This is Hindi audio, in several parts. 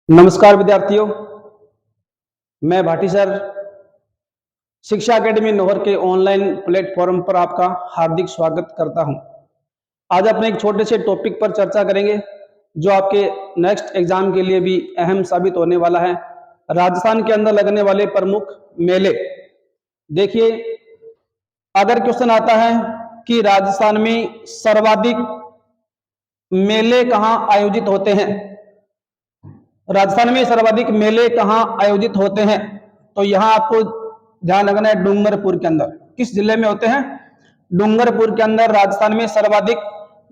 नमस्कार विद्यार्थियों, मैं भाटी सर शिक्षा एकेडमी नोहर के ऑनलाइन प्लेटफॉर्म पर आपका हार्दिक स्वागत करता हूं। आज अपने एक छोटे से टॉपिक पर चर्चा करेंगे जो आपके नेक्स्ट एग्जाम के लिए भी अहम साबित होने वाला है। राजस्थान के अंदर लगने वाले प्रमुख मेले। देखिए, अगर क्वेश्चन आता है कि राजस्थान में सर्वाधिक मेले कहाँ आयोजित होते हैं, राजस्थान में सर्वाधिक मेले कहाँ आयोजित होते हैं, तो यहां आपको ध्यान रखना है डूंगरपुर के अंदर। किस जिले में होते हैं? डूंगरपुर के अंदर राजस्थान में सर्वाधिक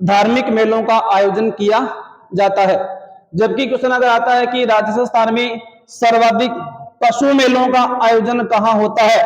धार्मिक मेलों का आयोजन किया जाता है। जबकि क्वेश्चन अगर आता है कि राजस्थान में सर्वाधिक पशु मेलों का आयोजन कहाँ होता है,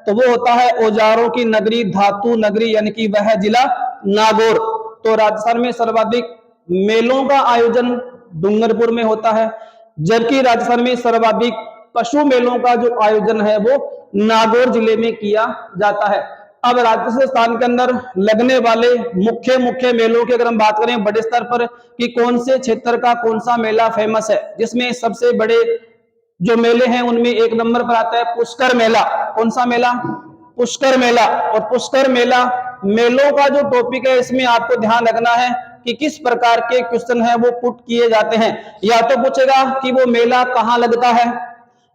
तो वो होता है औजारों की नगरी, धातु नगरी, यानी कि वह जिला नागौर। तो राजस्थान में सर्वाधिक मेलों का आयोजन डूंगरपुर में होता है, जबकि राजस्थान में सर्वाधिक पशु मेलों का जो आयोजन है वो नागौर जिले में किया जाता है। अब राजस्थान के अंदर लगने वाले मुख्य मुख्य मेलों की अगर हम बात करें बड़े स्तर पर कि कौन से क्षेत्र का कौन सा मेला फेमस है, जिसमें सबसे बड़े जो मेले हैं उनमें एक नंबर पर आता है पुष्कर मेला। कौन सा मेला? पुष्कर मेला। और पुष्कर मेला मेलों का जो टॉपिक है इसमें आपको ध्यान रखना है कि किस प्रकार के क्वेश्चन है वो पुट किए जाते हैं। या तो पूछेगा कि वो मेला कहाँ लगता है,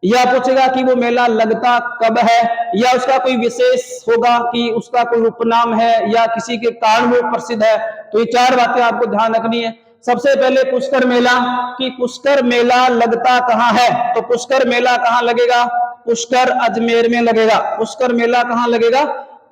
या पूछेगा कि वो मेला लगता कब है, या उसका कोई विशेष होगा कि उसका कोई उपनाम है या किसी के कारण वो प्रसिद्ध है। तो ये चार बातें आपको ध्यान रखनी है। सबसे पहले पुष्कर मेला, कि पुष्कर मेला लगता कहाँ है, तो पुष्कर मेला कहाँ लगेगा? पुष्कर अजमेर में लगेगा। पुष्कर मेला कहाँ लगेगा?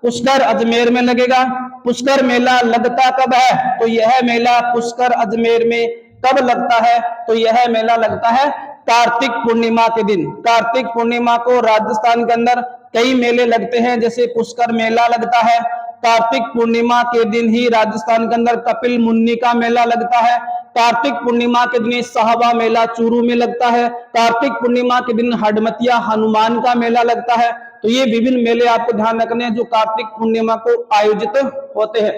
पुष्कर अजमेर में लगेगा। पुष्कर मेला लगता कब है, तो यह मेला पुष्कर अजमेर में कब लगता है, तो यह मेला लगता है कार्तिक पूर्णिमा के दिन। कार्तिक पूर्णिमा को राजस्थान के अंदर कई मेले लगते हैं, जैसे पुष्कर मेला लगता है। कार्तिक पूर्णिमा के दिन ही राजस्थान के अंदर कपिल मुन्नी का मेला लगता है। कार्तिक पूर्णिमा के दिन साहबा मेला चूरू में लगता है। कार्तिक पूर्णिमा के दिन हडमतिया हनुमान का मेला लगता है। तो ये विभिन्न मेले आपको ध्यान रखने हैं जो कार्तिक पूर्णिमा को आयोजित होते हैं।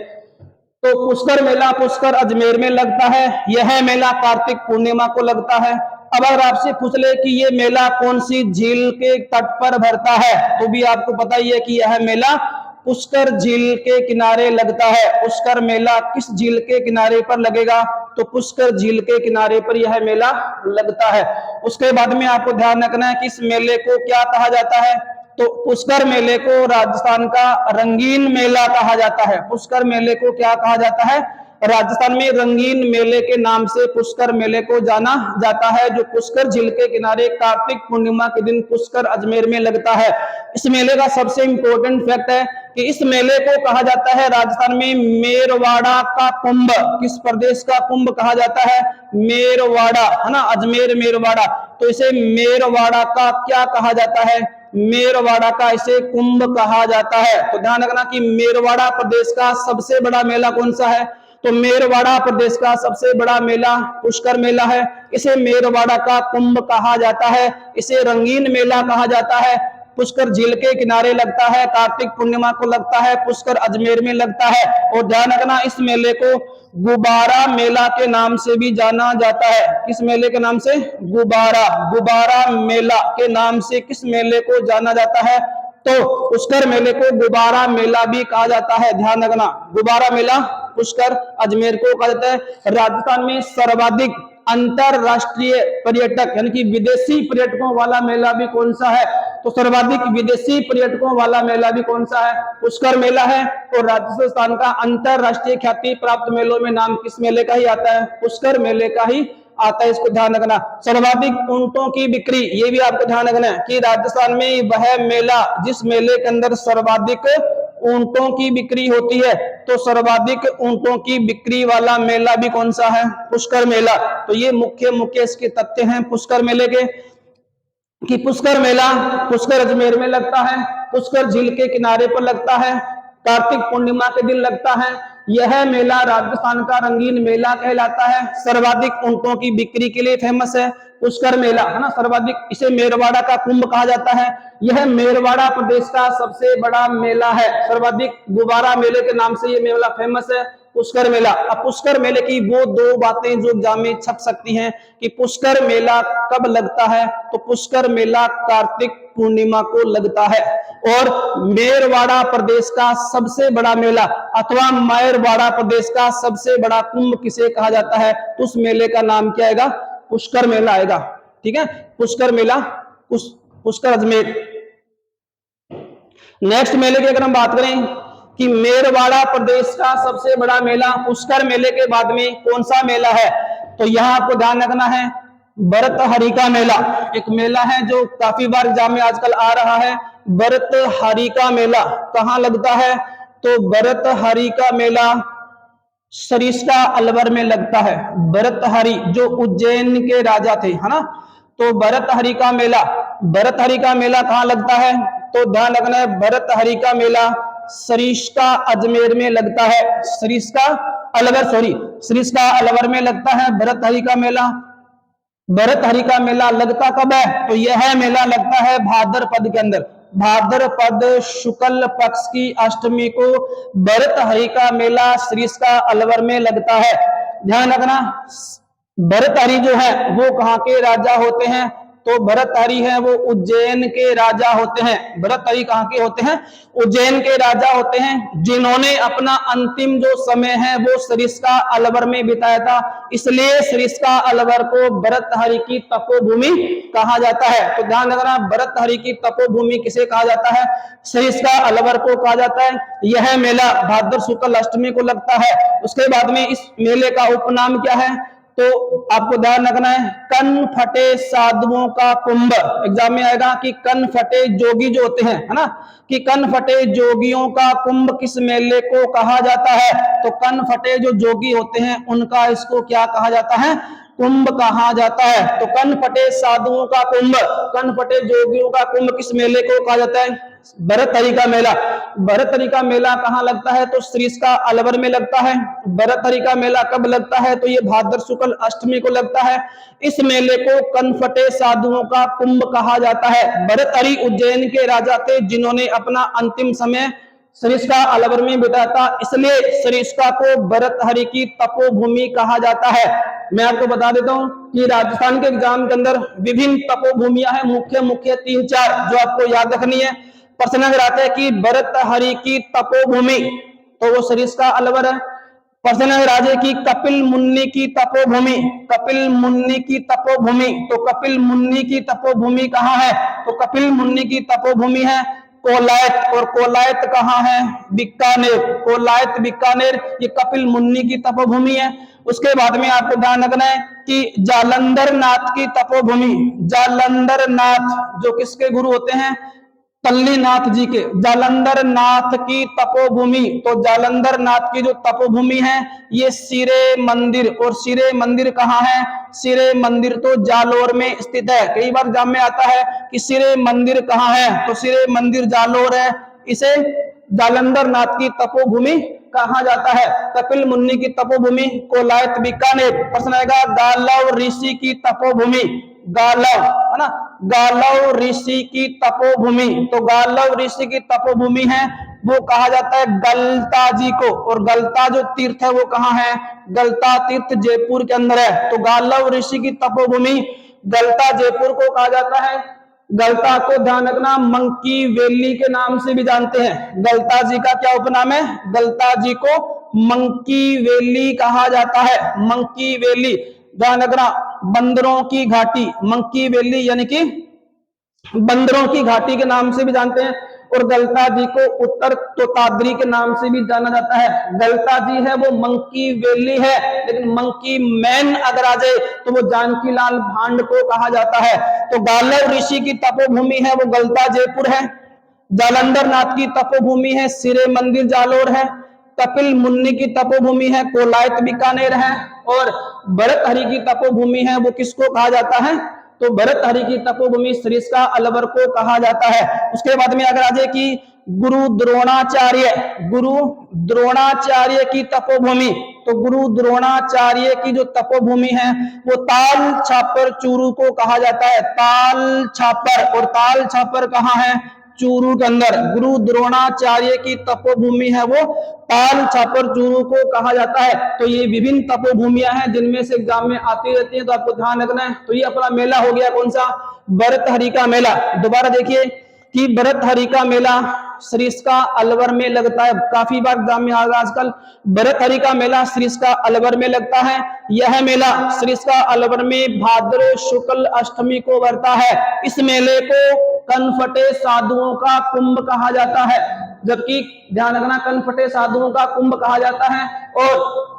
तो पुष्कर मेला पुष्कर अजमेर में लगता है, यह मेला कार्तिक पूर्णिमा को लगता है। अब अगर आपसे पूछ ले कि ये मेला कौन सी झील के तट पर भरता है, तो भी आपको पता ही है कि यह मेला पुष्कर झील के किनारे लगता है। पुष्कर मेला किस झील के किनारे पर लगेगा, तो पुष्कर झील के किनारे पर यह मेला लगता है। उसके बाद में आपको ध्यान रखना है कि इस मेले को क्या कहा जाता है, तो पुष्कर मेले को राजस्थान का रंगीन मेला कहा जाता है। पुष्कर मेले को क्या कहा जाता है? राजस्थान में रंगीन मेले के नाम से पुष्कर मेले को जाना जाता है, जो पुष्कर झील के किनारे कार्तिक पूर्णिमा के दिन पुष्कर अजमेर में लगता है। इस मेले का सबसे इंपॉर्टेंट फैक्ट है कि इस मेले को कहा जाता है राजस्थान में मेरवाड़ा का कुंभ। किस प्रदेश का कुंभ कहा जाता है? मेरवाड़ा, है ना, अजमेर मेरवाड़ा। तो इसे मेरवाड़ा का क्या कहा जाता है? मेरवाड़ा का इसे कुंभ कहा जाता है। तो ध्यान रखना कि मेरवाड़ा प्रदेश का सबसे बड़ा मेला कौन सा है, तो मेरवाड़ा प्रदेश का सबसे बड़ा मेला पुष्कर मेला है। इसे मेरवाड़ा का कुंभ कहा जाता है, इसे रंगीन मेला कहा जाता है। पुष्कर झील के किनारे लगता है, कार्तिक पूर्णिमा को लगता है, पुष्कर अजमेर में लगता है। और ध्यान रखना इस मेले को गुब्बारा मेला के नाम से भी जाना जाता है। किस मेले के नाम से? गुब्बारा। गुब्बारा मेला के नाम से किस मेले को जाना जाता है, तो पुष्कर मेले को गुब्बारा मेला भी कहा जाता है। ध्यान रखना, गुब्बारा मेला पुष्कर अजमेर को कहा जाता है। राजस्थान में सर्वाधिक अंतरराष्ट्रीय पर्यटक यानी कि विदेशी पर्यटकों वाला मेला भी कौन सा है, तो सर्वाधिक विदेशी पर्यटकों वाला मेला भी कौन सा है? पुष्कर मेला है। और राजस्थान का अंतरराष्ट्रीय ख्याति प्राप्त मेलों में नाम किस मेले का ही आता है? पुष्कर मेले का ही आता है। इसको ध्यान रखना। सर्वाधिक ऊंटों की बिक्री, ये भी आपको ध्यान रखना है कि राजस्थान में वह मेला जिस मेले के अंदर सर्वाधिक ऊंटों की बिक्री होती है, तो सर्वाधिक ऊंटों की बिक्री वाला मेला भी कौन सा है? पुष्कर मेला। तो ये मुख्य मुख्य इसके तथ्य हैं पुष्कर मेले के, कि पुष्कर मेला पुष्कर अजमेर में लगता है, पुष्कर झील के किनारे पर लगता है, कार्तिक पूर्णिमा के दिन लगता है। यह मेला राजस्थान का रंगीन मेला कहलाता है। सर्वाधिक ऊंटों की बिक्री के लिए फेमस है पुष्कर मेला, है ना। सर्वाधिक इसे मेरवाड़ा का कुंभ कहा जाता है। यह मेरवाड़ा प्रदेश का सबसे बड़ा मेला है। सर्वाधिक गुब्बारा मेले के नाम से यह मेला फेमस है। पुष्कर मेला। अब पुष्कर मेले की वो दो बातें जो एग्जाम में छप सकती हैं कि पुष्कर मेला कब लगता है, तो पुष्कर मेला कार्तिक पूर्णिमा को लगता है। और मेरवाड़ा प्रदेश का सबसे बड़ा मेला अथवा मेरवाड़ा प्रदेश का सबसे बड़ा कुंभ किसे कहा जाता है, तो उस मेले का नाम क्या आएगा, पुष्कर मेला आएगा। ठीक है, पुष्कर मेला, पुष्कर अजमेर। नेक्स्ट मेले की अगर हम बात करें कि मेरवाड़ा प्रदेश का सबसे बड़ा मेला पुष्कर मेले के बाद में कौन सा मेला है, तो यहां आपको ध्यान रखना है भरतहरि का मेला। एक मेला है जो काफी बार एग्जाम में आजकल आ रहा है, भरतहरि का मेला कहां लगता है, तो भरतहरि का मेला सरिस्का अलवर में लगता है। भरतहरि जो उज्जैन के राजा थे, है ना, तो भरतहरि का मेला, भरतहरि का मेला कहां लगता है, तो ध्यान रखना है भरतहरि का मेला सरिस्का अजमेर में लगता है। सरिस्का अलवर, सॉरी, सरिस्का अलवर में लगता है भरतहरि का मेला। भरतहरि का मेला लगता कब है, तो यह मेला लगता है भाद्रपद के अंदर। भाद्रपद शुक्ल पक्ष की अष्टमी को भरतहरि का मेला सरिस्का अलवर में लगता है। ध्यान रखना, भरतहरि जो है वो कहाँ के राजा होते हैं, तो भरतहरि है वो उज्जैन के राजा होते हैं। भरतहरि कहाँ के होते हैं, उज्जैन के राजा होते हैं, जिन्होंने अपना अंतिम जो समय है वो सरिस्का अलवर में बिताया था। इसलिए सरिस्का अलवर को भरतहरि की तपोभूमि कहा जाता है। तो ध्यान रखना, भरतहरि की तपोभूमि किसे कहा जाता है, सरिस्का अलवर को कहा जाता है। यह मेला भाद्र शुक्ल अष्टमी को लगता है। उसके बाद में इस मेले का उपनाम क्या है, तो आपको ध्यान रखना है कन फटे साधुओं का कुंभ। एग्जाम में आएगा कि कन फटे जोगी जो होते हैं, है ना, कि कन फटे जोगियों का कुंभ किस मेले को कहा जाता है, तो कन फटे जो जोगी होते हैं उनका इसको क्या कहा जाता है, कुंभ कहा जाता है। तो कन फटे साधुओं का कुंभ, कन फटे जोगियों का कुंभ किस मेले को कहा जाता है, भरतहरि का मेला। भरतहरि का मेला कहाँ लगता है, तो सरिस्का अलवर में लगता है। भरतहरि का मेला कब लगता है, तो ये भाद्र शुक्ल अष्टमी को लगता है। इस मेले को कनफटे साधुओं का कुंभ कहा जाता है। भरतहरि उज्जैन के राजा थे जिन्होंने अपना अंतिम समय सरिस्का अलवर में बिताया था, इसलिए सरिस्का को भरतहरि की तपोभूमि कहा जाता है। मैं आपको बता देता हूं कि राजस्थान के एग्जाम के अंदर विभिन्न तपोभूमियां हैं, मुख्य मुख्य 3-4 जो आपको याद रखनी है। प्रश्न अगर आता है कि भरतहरि की तपोभूमि, तो वो सरिस्का अलवर है। प्रश्न अगर आ जाए कि कपिल मुन्नी की तपोभूमि, कपिल मुन्नी की तपोभूमि, तो कपिल मुन्नी की तपोभूमि कहाँ है, तो कपिल मुन्नी की तपोभूमि है कोलायत। और कोलायत कहाँ है, बीकानेर। कोलायत बीकानेर ये कपिल मुन्नी की तपोभूमि है। उसके बाद में आपको ध्यान रखना है कि जालंधर नाथ की तपोभूमि, जालंधर नाथ जो किसके गुरु होते हैं, तल्लीनाथ जी के, जालंधर नाथ की तपोभूमि, तो जालंधर नाथ की जो तपोभूमि है ये सिरे मंदिर। और सिरे मंदिर कहाँ है, सिरे मंदिर तो जालोर में स्थित है। कई बार एग्जाम में आता है कि सिरे मंदिर कहाँ है, तो सिरे मंदिर जालोर है। इसे जालंधर नाथ की तपोभूमि कहा जाता है। कपिल मुन्नी की तपोभूमि कोलायत बीकानेर। प्रश्न आएगा गालव ऋषि की तपोभूमि, गालव, है ना, गालव ऋषि की तपोभूमि, तो गालव ऋषि की तपोभूमि है वो कहा जाता है गलता जी को। और गलता जो तीर्थ है वो कहाँ है, गलता तीर्थ जयपुर के अंदर है। तो गालव ऋषि की तपोभूमि गलता जयपुर को कहा जाता है। गलता को ध्यान रखना मंकी वैली के नाम से भी जानते हैं। गलता जी का क्या उपनाम है, गलता जी को मंकी वैली कहा जाता है, मंकी वैली। ध्यान रखना बंदरों की घाटी, मंकी वैली यानी कि बंदरों की घाटी के नाम से भी जानते हैं। और गलता जी को उत्तर तोताद्री के नाम से भी जाना जाता है। गलता जी है वो मंकी वैली है, लेकिन मंकी मैन अगर आ जाए तो वो जानकी लाल भांड को कहा जाता है। तो गालव ऋषि की तपोभूमि है वो गलता जयपुर है। जालंधर नाथ की तपोभूमि है सिरे मंदिर जालोर है। कपिल मुन्नी की तपोभूमि है कोलायत बीकानेर है। और भरतहरि की तपोभूमि है वो किसको कहा जाता है, तो भरतहरि की तपोभूमि सरिस्का अलवर को कहा जाता है। उसके बाद में अगर आ जाए कि गुरु द्रोणाचार्य, गुरु द्रोणाचार्य की तपोभूमि, तो गुरु द्रोणाचार्य की जो तपोभूमि है वो ताल छापर चूरू को कहा जाता है, ताल छापर। और ताल छापर कहाँ है, चूरू के अंदर। गुरु द्रोणाचार्य की तपोभूमि है वो ताल छापर चूरू को कहा जाता है। तो ये विभिन्न तपोभूमियां हैं जिनमें से एग्जाम में आती रहती है, तो आपको ध्यान रखना है। तो ये अपना मेला हो गया कौन सा, भरतहरि का मेला। दोबारा देखिए कि भरतहरि का मेला सरिस्का अलवर में लगता है। काफी बार एग्जाम में आएगा आजकल। भरतहरि का मेला सरिस्का अलवर में लगता है। यह मेला सरिस्का अलवर में भाद्र शुक्ल अष्टमी को बढ़ता है। इस मेले को कनफटे साधुओं का कुंभ कहा जाता है। जबकि ध्यान रखना, कनफटे साधुओं का कुंभ कहा जाता है। और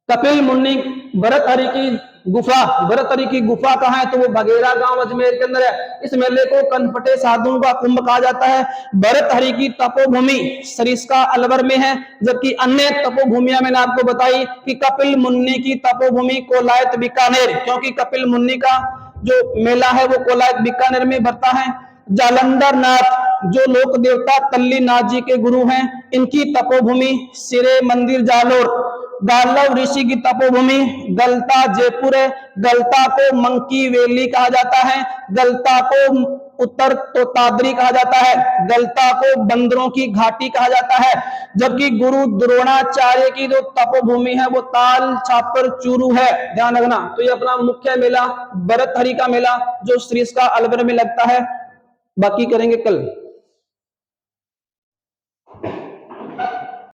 कपिल मुनि भरतहरि की गुफा कहाँ है, तो वो बघेरा गांव अजमेर के अंदर है। इस मेले को कनफटे साधुओं का कुंभ कहा जाता है। भरतहरि की तपोभूमि सरिस्का अलवर में है, जबकि अन्य तपोभूमियां मैंने आपको बताई कि कपिल मुनि की तपोभूमि कोलायत बीकानेर, क्योंकि कपिल मुनि का जो मेला है वो कोलायत बीकानेर में भरता है। जालंधर नाथ जो लोक देवता तल्ली नाथ जी के गुरु हैं, इनकी तपोभूमि सिरे मंदिर जालोर। गालव ऋषि की तपोभूमि गलता जयपुर है। गलता को मंकी वैली कहा जाता है। गलता को उत्तर तोताद्री कहा जाता है। गलता को बंदरों की घाटी कहा जाता है। जबकि गुरु द्रोणाचार्य की जो तपोभूमि है वो ताल छापर चूरू है। ध्यान रखना। तो ये अपना मुख्य मेला भरतहरि का मेला जो सरिस्का अलवर में लगता है। बाकी करेंगे कल।